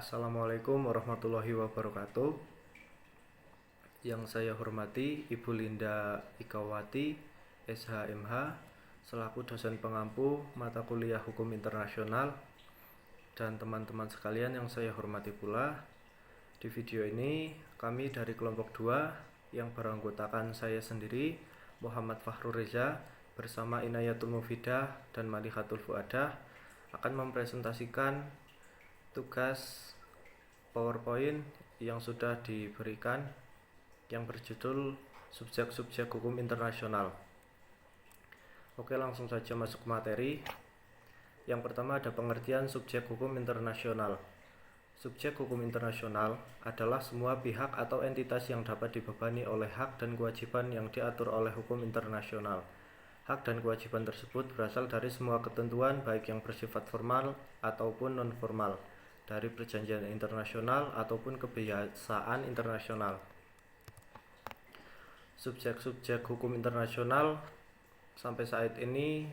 Assalamualaikum warahmatullahi wabarakatuh. Yang saya hormati Ibu Linda Ikawati, SHMH, selaku dosen pengampu mata kuliah Hukum Internasional, dan teman-teman sekalian yang saya hormati pula. Di video ini, kami dari kelompok 2 yang beranggotakan saya sendiri, Muhammad Fahrul Reza, bersama Inayatul Mufidah dan Malihatul Fuadah, akan mempresentasikan tugas PowerPoint yang sudah diberikan yang berjudul Subjek-subjek Hukum Internasional. Oke, langsung saja masuk materi. Yang pertama ada pengertian subjek hukum internasional. Subjek hukum internasional adalah semua pihak atau entitas yang dapat dibebani oleh hak dan kewajiban yang diatur oleh hukum internasional. Hak dan kewajiban tersebut berasal dari semua ketentuan baik yang bersifat formal ataupun non-formal, dari perjanjian internasional ataupun kebiasaan internasional. Subjek-subjek hukum internasional sampai saat ini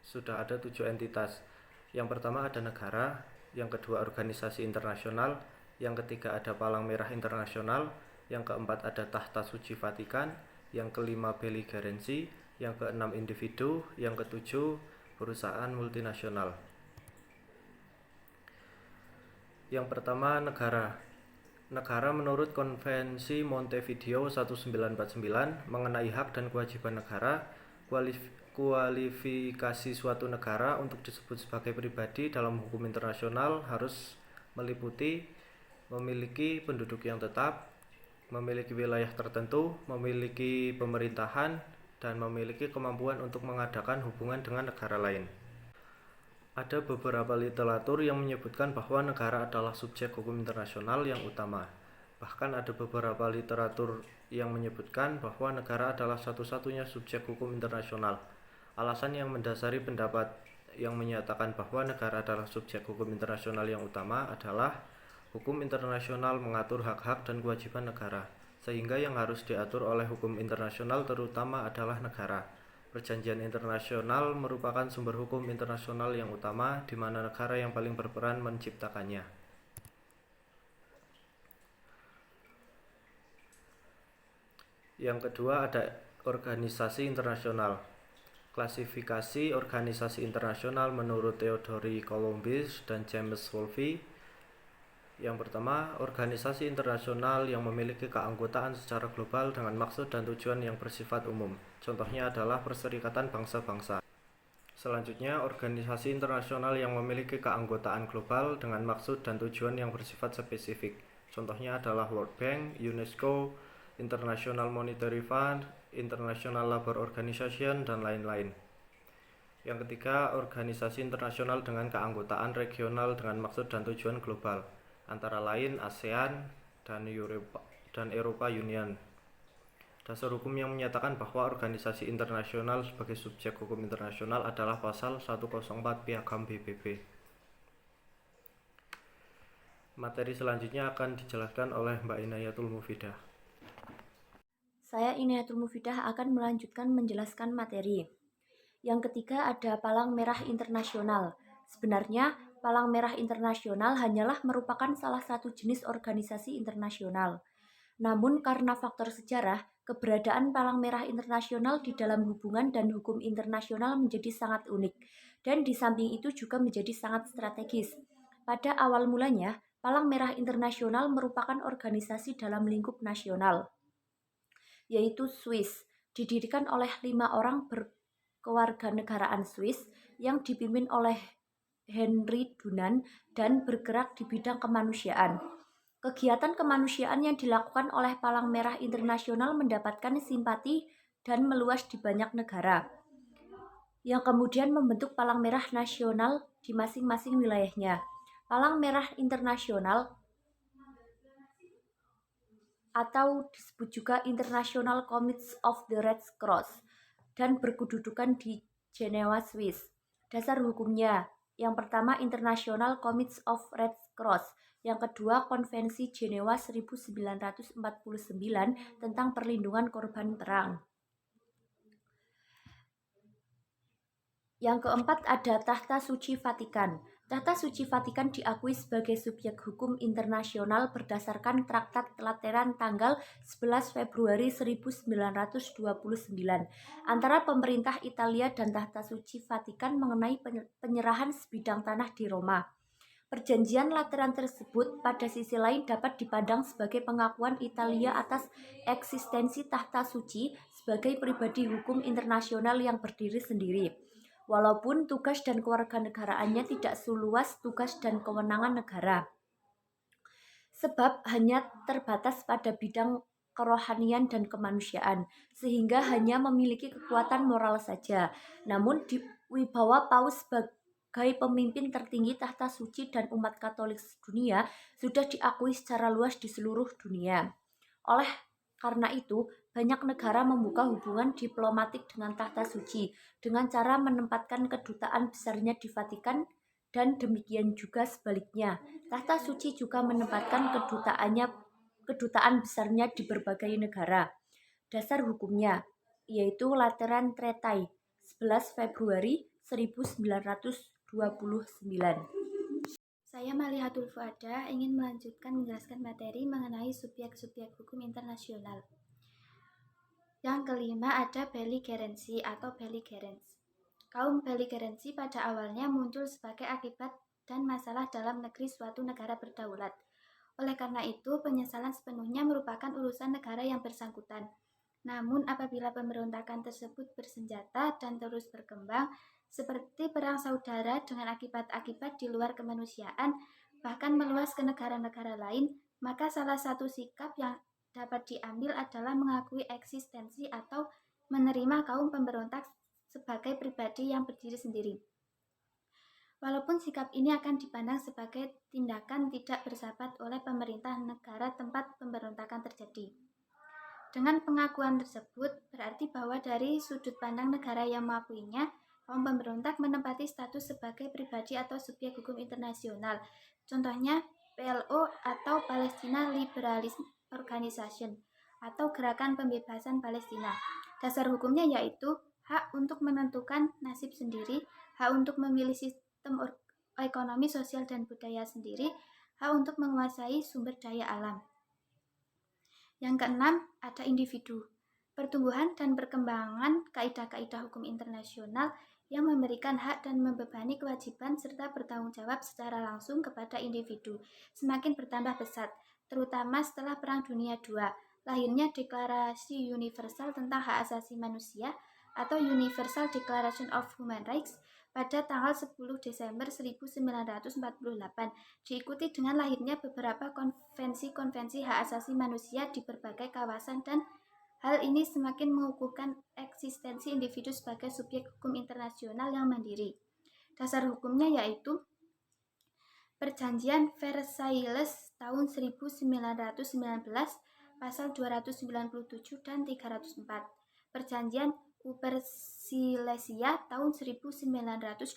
sudah ada 7 entitas. Yang pertama ada negara, yang kedua organisasi internasional, yang ketiga ada Palang Merah Internasional, yang keempat ada Tahta Suci Vatikan, yang kelima beligerensi, yang keenam individu, yang ketujuh perusahaan multinasional. Yang pertama negara. Negara menurut Konvensi Montevideo 1949 mengenai hak dan kewajiban negara, kualifikasi suatu negara untuk disebut sebagai pribadi dalam hukum internasional harus meliputi memiliki penduduk yang tetap, memiliki wilayah tertentu, memiliki pemerintahan, dan memiliki kemampuan untuk mengadakan hubungan dengan negara lain. Ada beberapa literatur yang menyebutkan bahwa negara adalah subjek hukum internasional yang utama. Bahkan ada beberapa literatur yang menyebutkan bahwa negara adalah satu-satunya subjek hukum internasional. Alasan yang mendasari pendapat yang menyatakan bahwa negara adalah subjek hukum internasional yang utama adalah hukum internasional mengatur hak-hak dan kewajiban negara, sehingga yang harus diatur oleh hukum internasional terutama adalah negara. Perjanjian internasional merupakan sumber hukum internasional yang utama, di mana negara yang paling berperan menciptakannya. Yang kedua ada organisasi internasional. Klasifikasi organisasi internasional menurut Theodory Columbus dan James Wolfe. Yang pertama, organisasi internasional yang memiliki keanggotaan secara global dengan maksud dan tujuan yang bersifat umum. Contohnya adalah Perserikatan Bangsa-Bangsa. Selanjutnya, organisasi internasional yang memiliki keanggotaan global dengan maksud dan tujuan yang bersifat spesifik. Contohnya adalah World Bank, UNESCO, International Monetary Fund, International Labour Organization, dan lain-lain. Yang ketiga, organisasi internasional dengan keanggotaan regional dengan maksud dan tujuan global, antara lain ASEAN dan Eropa Union. Dasar hukum yang menyatakan bahwa organisasi internasional sebagai subjek hukum internasional adalah pasal 104 Piagam PBB. Materi selanjutnya akan dijelaskan oleh Mbak Inayatul Mufidah. Saya Inayatul Mufidah akan melanjutkan menjelaskan materi. Yang ketiga ada Palang Merah Internasional. Sebenarnya Palang Merah Internasional hanyalah merupakan salah satu jenis organisasi internasional. Namun karena faktor sejarah, keberadaan Palang Merah Internasional di dalam hubungan dan hukum internasional menjadi sangat unik, dan di samping itu juga menjadi sangat strategis. Pada awal mulanya, Palang Merah Internasional merupakan organisasi dalam lingkup nasional, yaitu Swiss, didirikan oleh 5 orang berkewarganegaraan Swiss yang dipimpin oleh Henry Dunant dan bergerak di bidang kemanusiaan. Kegiatan kemanusiaan yang dilakukan oleh Palang Merah Internasional mendapatkan simpati dan meluas di banyak negara, yang kemudian membentuk Palang Merah Nasional di masing-masing wilayahnya. Palang Merah Internasional atau disebut juga International Committee of the Red Cross dan berkedudukan di Jenewa, Swiss. Dasar hukumnya, yang pertama International Committee of Red Cross, yang kedua Konvensi Jenewa 1949 tentang perlindungan korban perang. Yang keempat ada Tahta Suci Vatikan. Tahta Suci Vatikan diakui sebagai subjek hukum internasional berdasarkan Traktat Lateran tanggal 11 Februari 1929 antara pemerintah Italia dan Tahta Suci Vatikan mengenai penyerahan sebidang tanah di Roma. Perjanjian Lateran tersebut pada sisi lain dapat dipandang sebagai pengakuan Italia atas eksistensi Tahta Suci sebagai pribadi hukum internasional yang berdiri sendiri. Walaupun tugas dan kewarganegaraannya tidak seluas tugas dan kewenangan negara. Sebab hanya terbatas pada bidang kerohanian dan kemanusiaan, sehingga hanya memiliki kekuatan moral saja. Namun di wibawa Paus sebagai pemimpin tertinggi Tahta Suci dan umat Katolik dunia sudah diakui secara luas di seluruh dunia. Oleh karena itu, banyak negara membuka hubungan diplomatik dengan Tahta Suci dengan cara menempatkan kedutaan besarnya di Vatikan dan demikian juga sebaliknya. Tahta Suci juga menempatkan kedutaan besarnya di berbagai negara. Dasar hukumnya yaitu Lateran Treaty 11 Februari 1929. Saya Malihatul Fuada ingin melanjutkan menjelaskan materi mengenai subjek-subjek hukum internasional. Yang kelima ada belligerency atau belligerents. Kaum belligerency pada awalnya muncul sebagai akibat dan masalah dalam negeri suatu negara berdaulat. Oleh karena itu, penyesalan sepenuhnya merupakan urusan negara yang bersangkutan. Namun apabila pemberontakan tersebut bersenjata dan terus berkembang, seperti perang saudara dengan akibat-akibat di luar kemanusiaan, bahkan meluas ke negara-negara lain, maka salah satu sikap yang dapat diambil adalah mengakui eksistensi atau menerima kaum pemberontak sebagai pribadi yang berdiri sendiri. Walaupun sikap ini akan dipandang sebagai tindakan tidak bersahabat oleh pemerintah negara tempat pemberontakan terjadi. Dengan pengakuan tersebut, berarti bahwa dari sudut pandang negara yang mengakuinya, kaum pemberontak menempati status sebagai pribadi atau subjek hukum internasional. Contohnya PLO atau Palestina Liberalism Organization atau Gerakan Pembebasan Palestina. Dasar hukumnya yaitu hak untuk menentukan nasib sendiri, hak untuk memilih sistem ekonomi, sosial, dan budaya sendiri, hak untuk menguasai sumber daya alam. Yang keenam, ada individu. Pertumbuhan dan perkembangan kaidah-kaidah hukum internasional yang memberikan hak dan membebani kewajiban serta bertanggung jawab secara langsung kepada individu semakin bertambah pesat, terutama setelah Perang Dunia II. Lahirnya Deklarasi Universal tentang Hak Asasi Manusia atau Universal Declaration of Human Rights pada tanggal 10 Desember 1948, diikuti dengan lahirnya beberapa konvensi-konvensi hak asasi manusia di berbagai kawasan, dan hal ini semakin mengukuhkan eksistensi individu sebagai subjek hukum internasional yang mandiri. Dasar hukumnya yaitu Perjanjian Versailles tahun 1919, pasal 297 dan 304. Perjanjian Silesia tahun 1922,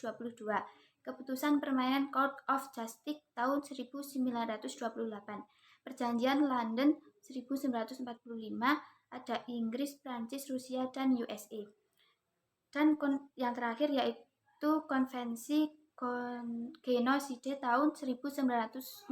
Keputusan Permainan Court of Justice tahun 1928, Perjanjian London 1945, ada Inggris, Prancis, Rusia, dan USA. Dan yang terakhir yaitu Konvensi Genosida tahun 1948.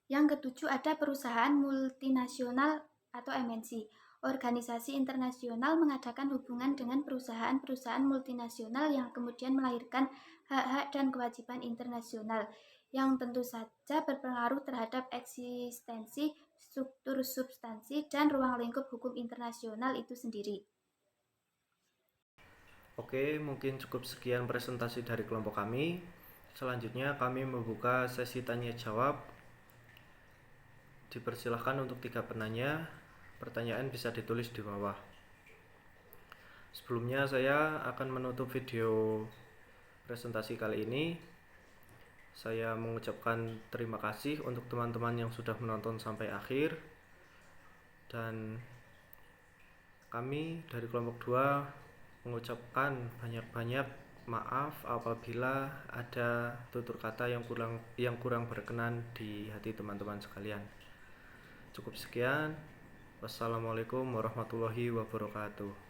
Yang ketujuh ada perusahaan multinasional atau MNC. Organisasi internasional mengadakan hubungan dengan perusahaan-perusahaan multinasional yang kemudian melahirkan hak-hak dan kewajiban internasional yang tentu saja berpengaruh terhadap eksistensi, struktur substansi, dan ruang lingkup hukum internasional itu sendiri. Oke, mungkin cukup sekian presentasi dari kelompok kami. Selanjutnya kami membuka sesi tanya jawab. Dipersilahkan untuk 3 penanya. Pertanyaan bisa ditulis di bawah. Sebelumnya saya akan menutup video presentasi kali ini. Saya mengucapkan terima kasih untuk teman-teman yang sudah menonton sampai akhir. Dan kami dari kelompok 2 mengucapkan banyak-banyak maaf apabila ada tutur kata yang kurang berkenan di hati teman-teman sekalian. Cukup sekian. Wassalamualaikum warahmatullahi wabarakatuh.